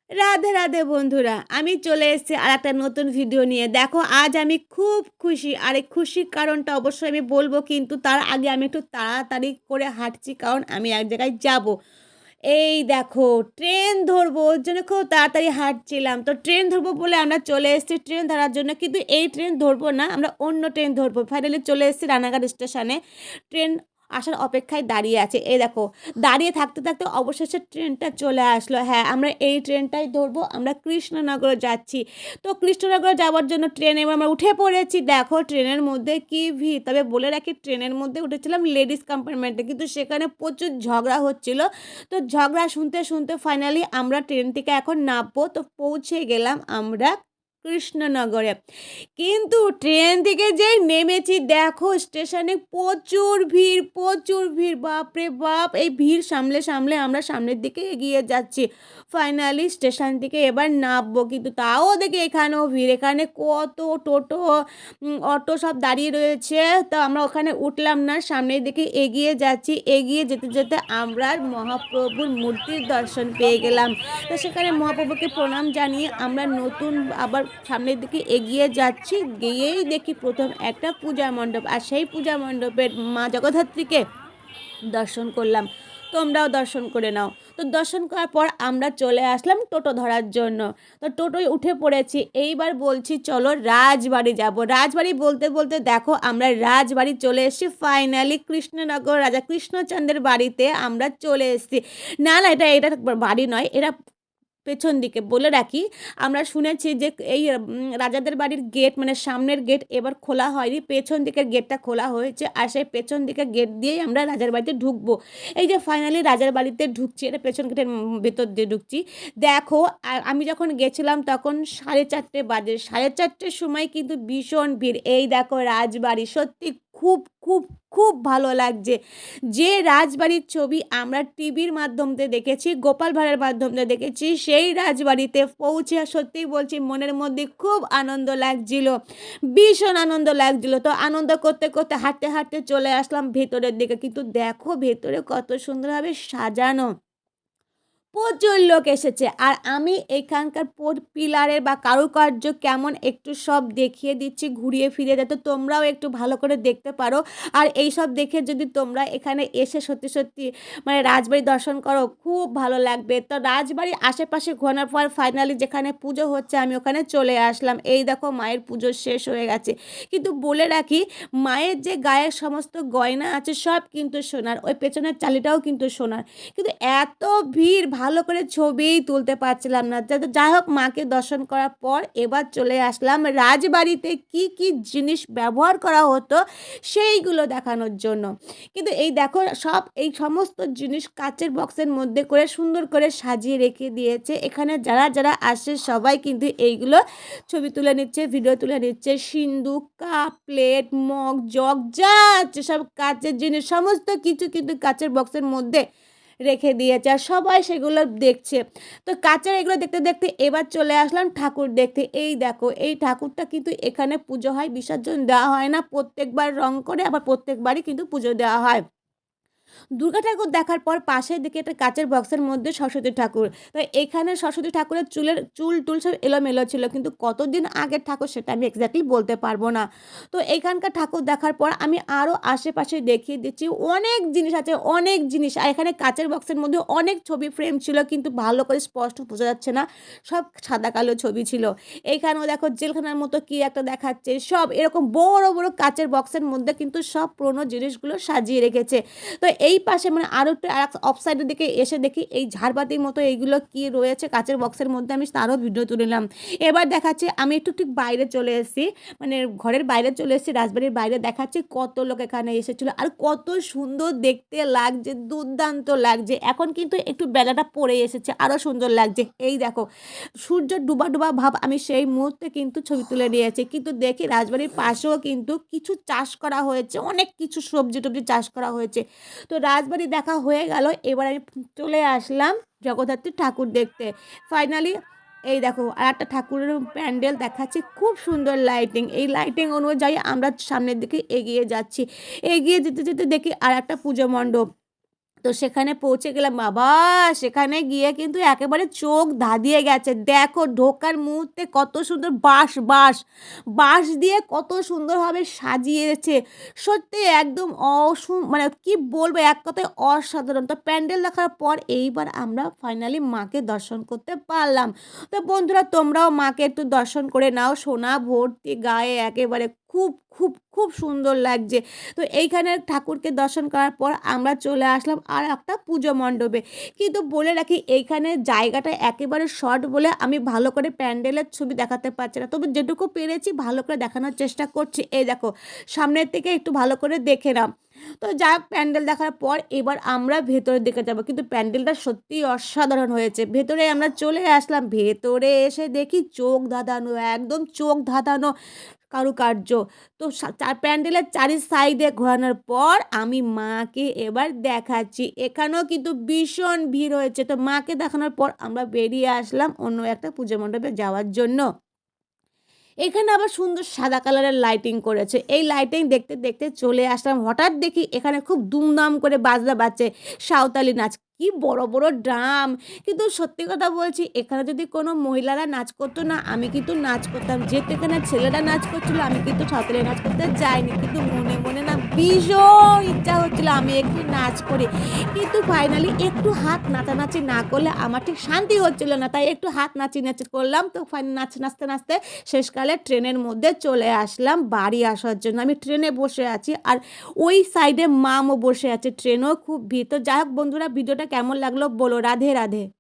রাধে রাধে বন্ধুরা, আমি চলে এসেছি আর একটা নতুন ভিডিও নিয়ে। দেখো, আজ আমি খুব খুশি। আর এই খুশির কারণটা অবশ্যই আমি বলবো, কিন্তু তার আগে আমি একটু তাড়াতাড়ি করে হাঁটছি, কারণ আমি এক জায়গায় যাব। এই দেখো, ট্রেন ধরবো, ওর জন্য খুব তাড়াতাড়ি হাঁটছিলাম। তো ট্রেন ধরবো বলে আমরা চলে এসেছি ট্রেন ধরার জন্য, কিন্তু এই ট্রেন ধরবো না, আমরা অন্য ট্রেন ধরবো। ফাইনালি চলে এসেছি রানাঘাট স্টেশনে। ট্রেন আসার অপেক্ষায় দাঁড়িয়ে আছে। এই দেখো, দাঁড়িয়ে থাকতে থাকতে অবশেষে ট্রেনটা চলে আসলো। হ্যাঁ, আমরা এই ট্রেনটাই ধরবো, আমরা কৃষ্ণনগর যাচ্ছি। তো কৃষ্ণনগর যাওয়ার জন্য ট্রেনে এবার আমরা উঠে পড়েছি। দেখো ট্রেনের মধ্যে কি ভিড়! তবে বলে রাখি, ট্রেনের মধ্যে উঠেছিলাম লেডিস কম্পার্টমেন্টে, কিন্তু সেখানে প্রচুর ঝগড়া হচ্ছিল। তো ঝগড়া শুনতে শুনতে ফাইনালি আমরা ট্রেন থেকে এখন নামবো। তো পৌঁছে গেলাম আমরা কৃষ্ণনগরে। কিন্তু ট্রেন থেকে যেই নেমেছি, দেখো স্টেশনে প্রচুর ভিড়, প্রচুর ভিড়। বাপরে বাপ! এই ভিড় সামলে সামলে আমরা সামনের দিকে এগিয়ে যাচ্ছি। ফাইনালি স্টেশন থেকে এবার নামবো, কিন্তু তাও দেখি এখানেও ভিড়। এখানে কত টোটো, অটো সব দাঁড়িয়ে রয়েছে। তো আমরা ওখানে উঠলাম না, সামনের দিকে এগিয়ে যাচ্ছি। এগিয়ে যেতে যেতে আমরা মহাপ্রভুর মূর্তির দর্শন পেয়ে গেলাম। তো সেখানে মহাপ্রভুকে প্রণাম জানিয়ে আমরা নতুন আবার সামনের দিকে এগিয়ে যাচ্ছি। গিয়েই দেখি প্রথম একটা পূজা মণ্ডপ, আর সেই পূজা মণ্ডপের মা জগদ্ধাত্রীকে দর্শন করলাম। তোমরাও দর্শন করে নাও। তো দর্শন করার পর আমরা চলে আসলাম টোটো ধরার জন্য। তো টোটোয় উঠে পড়েছি। এইবার বলছি চলো রাজবাড়ি যাব। রাজবাড়ি বলতে বলতে দেখো আমরা রাজবাড়ি চলে এসেছি। ফাইনালি কৃষ্ণনগর রাজা কৃষ্ণচন্দ্রের বাড়িতে আমরা চলে এসেছি। না না, এটা এটা বাড়ি নয়, এটা পেছন দিকে। বলে রাখি, আমরা শুনেছি যে এই রাজাদের বাড়ির গেট, মানে সামনের গেট এবার খোলা হয়নি, পেছন দিকের গেটটা খোলা হয়েছে। আর সেই পেছন দিকের গেট দিয়েই আমরা রাজার বাড়িতে ঢুকবো। এই যে ফাইনালি রাজার বাড়িতে ঢুকছি, এটা পেছন গেটের ভেতর দিয়ে ঢুকছি। দেখো, আর আমি যখন গেছিলাম তখন 4:30 বাজে। 4:30 সময় কিন্তু ভীষণ ভিড়। এই দেখো রাজবাড়ি, সত্যি খুব খুব খুব ভালো লাগছে। যে রাজবাড়ির ছবি আমরা টিভির মাধ্যম দিয়ে দেখেছি, গোপাল ভাঁড়ের মাধ্যম দিয়ে দেখেছি, সেই রাজবাড়িতে পৌঁছে সত্যিই বলছি মনের মধ্যে খুব আনন্দ লাগছিল, ভীষণ আনন্দ লাগছিল। তো আনন্দ করতে করতে হাঁটতে হাঁটতে চলে আসলাম ভেতরের দিকে, কিন্তু দেখো ভেতরে কত সুন্দরভাবে সাজানো, প্রচুর লোক এসেছে। আর আমি এখানকার পিলারের বা কারুকার্য কেমন একটু সব দেখিয়ে দিচ্ছি ঘুরিয়ে ফিরিয়ে, যাতে তোমরাও একটু ভালো করে দেখতে পারো। আর এই সব দেখে যদি তোমরা এখানে এসে সত্যি সত্যি মানে রাজবাড়ি দর্শন করো, খুব ভালো লাগবে। তো রাজবাড়ির আশেপাশে ঘোরার পর ফাইনালি যেখানে পুজো হচ্ছে আমি ওখানে চলে আসলাম। এই দেখো মায়ের পুজো শেষ হয়ে গেছে, কিন্তু বলে রাখি মায়ের যে গায়ের সমস্ত গয়না আছে সব কিন্তু সোনার, ওই পেছনের চালিটাও কিন্তু সোনার। কিন্তু এত ভিড়, ভালো করে ছবিই তুলতে পারছিলাম না। যাই হোক, মাকে দর্শন করার পর এবার চলে আসলাম রাজবাড়িতে কি কি জিনিস ব্যবহার করা হতো সেইগুলো দেখানোর জন্য। কিন্তু এই দেখো, এই সমস্ত জিনিস কাচের বক্সের মধ্যে করে সুন্দর করে সাজিয়ে রেখে দিয়েছে। এখানে যারা যারা আসে সবাই কিন্তু এইগুলো ছবি তুলে নিচ্ছে, ভিডিও তুলে নিচ্ছে। সিন্দুক, কাপ, প্লেট, মগ, জগ যা আছে সব কাচের জিনিস, সমস্ত কিছু কিন্তু কাচের বক্সের মধ্যে রেখে দিয়েছে, আর সবাই সেগুলো দেখছে। তো কাচের এগুলো দেখতে দেখতে এবার চলে আসলাম ঠাকুর দেখতে। এই দেখো, এই ঠাকুরটা কিন্তু এখানে পুজো হয়, বিসর্জন দেওয়া হয় না। প্রত্যেকবার রং করে আবার প্রত্যেকবারই কিন্তু পুজো দেওয়া হয়। দুর্গা ঠাকুর দেখার পর পাশের দিকে একটা কাচের বক্সের মধ্যে সরস্বতী ঠাকুর। তো এখানে সরস্বতী ঠাকুরের চুল টুল সব এলোমেলো ছিল, কিন্তু কতদিন আগের ঠাকুর সেটা আমি এক্স্যাক্টলি বলতে পারবো না। তো এখানকার ঠাকুর দেখার পর আমি আরও আশেপাশে দেখিয়ে দিচ্ছি, অনেক জিনিস আছে, অনেক জিনিস। আর এখানে কাচের বক্সের মধ্যে অনেক ছবি ফ্রেম ছিল, কিন্তু ভালো করে স্পষ্ট বোঝা যাচ্ছে না, সব সাদা কালো ছবি ছিল। এইখানেও দেখো জেলখানার মতো কি একটা দেখাচ্ছে, সব এরকম বড় বড় কাচের বক্সের মধ্যে কিন্তু সব পুরোনো জিনিসগুলো সাজিয়ে রেখেছে। তো এই পাশে মানে আরও একটু অফ সাইডের দিকে এসে দেখি এই ঝাড়বাতির মতো এইগুলো কি রয়েছে কাচের বক্সের মধ্যে, আমি তারও ভিডিও তুলে নিলাম। এবার দেখাচ্ছে, আমি একটু ঠিক বাইরে চলে এসেছি, মানে ঘরের বাইরে চলে এসেছি, রাজবাড়ির বাইরে দেখাচ্ছে কত লোক এখানে এসেছিলো, আর কত সুন্দর দেখতে লাগছে, দুর্দান্ত লাগছে। এখন কিন্তু একটু বেলাটা পড়ে এসেছে, আরও সুন্দর লাগছে। এই দেখো সূর্য ডুবা ডুবা ভাব, আমি সেই মুহূর্তে কিন্তু ছবি তুলে নিয়েছি। কিন্তু দেখি রাজবাড়ির পাশেও কিন্তু কিছু চাষ করা হয়েছে, অনেক কিছু সবজি টবজি চাষ করা হয়েছে। তো রাজবাড়ি দেখা হয়ে গেল, এবার আমি চলে আসলাম জগদ্ধাত্রী ঠাকুর দেখতে। ফাইনালি এই দেখো আর একটা ঠাকুরের প্যান্ডেল দেখাচ্ছি, খুব সুন্দর লাইটিং। এই লাইটিং অনুযায়ী আমরা সামনের দিকে এগিয়ে যাচ্ছি। এগিয়ে যেতে যেতে দেখি আর একটা পুজো মণ্ডপ। তো সেখানে পৌঁছে গেলাম বাবা, সেখানে গিয়ে কিন্তু একেবারে চোখ ধাঁধিয়ে গেছে। দেখো ঢোকার মুহূর্তে কত সুন্দর বাঁশ দিয়ে কত সুন্দরভাবে সাজিয়েছে। সত্যি একদম মানে কি বলবো, এক কথায় অসাধারণ। তো প্যান্ডেল দেখার পর এইবার আমরা ফাইনালি মাকে দর্শন করতে পারলাম। তো বন্ধুরা তোমরাও মাকে একটু দর্শন করে নাও, সোনা ভর্তি গায়ে একেবারে খুব সুন্দর লাগছে। তো এইখানে ঠাকুরকে দর্শন করার পর আমরা চলে আসলাম আর একটা পুজো মণ্ডপে। কিন্তু বলে রাখি এইখানে জায়গাটা একেবারে শর্ট বলে আমি ভালো করে প্যান্ডেলের ছবি দেখাতে পারছি না, তবে যেটুকু পেরেছি ভালো করে দেখানোর চেষ্টা করছি। এই দেখো সামনের থেকে একটু ভালো করে দেখে নাও। তো যাই হোক প্যান্ডেল দেখার পর এবার আমরা ভেতরের দিকে যাব, কিন্তু প্যান্ডেলটা সত্যিই অসাধারণ হয়েছে। ভেতরে আমরা চলে আসলাম, ভেতরে এসে দেখি চোখ ধাঁধানো, একদম চোখ ধাঁধানো কারুকার্য। তো প্যান্ডেলের চারি সাইডে ঘোরানোর পর আমি মাকে এবার দেখাচ্ছি। এখানেও কিন্তু ভীষণ ভিড় হয়েছে। তো মাকে দেখানোর পর আমরা বেরিয়ে আসলাম অন্য একটা পুজো মণ্ডপে যাওয়ার জন্য। এখানে আবার সুন্দর সাদা কালারের লাইটিং করেছে। এই লাইটিং দেখতে দেখতে চলে আসলাম, হঠাৎ দেখি এখানে খুব দুমদাম করে বাজনা বাজছে, সাঁওতালি নাচ, কি বড় বড় ড্রাম। কিন্তু সত্যি কথা বলছি, এখানে যদি কোনো মহিলারা নাচ করতো না, আমি কিন্তু নাচ করতাম। যেহেতু এখানে ছেলেরা নাচ করছিল, আমি কিন্তু সাঁওতালি নাচ করতে যাইনি, কিন্তু মনে মনে না ভীষণ ইচ্ছা হচ্ছিল আমি একটু নাচ করি। কিন্তু ফাইনালি একটু হাত নাচানাচি না করলে আমার ঠিক শান্তি হচ্ছিল না, তাই একটু হাত নাচি করলাম। তো নাচতে নাচতে শেষকালে ট্রেনের মধ্যে চলে আসলাম বাড়ি আসার জন্য। আমি ট্রেনে বসে আছি আর ওই সাইডে মামও বসে আছে, ট্রেনও খুব ভিড়। তো যাই হোক বন্ধুরা, ভিডিওটা কেমন লাগলো বলো। রাধে রাধে।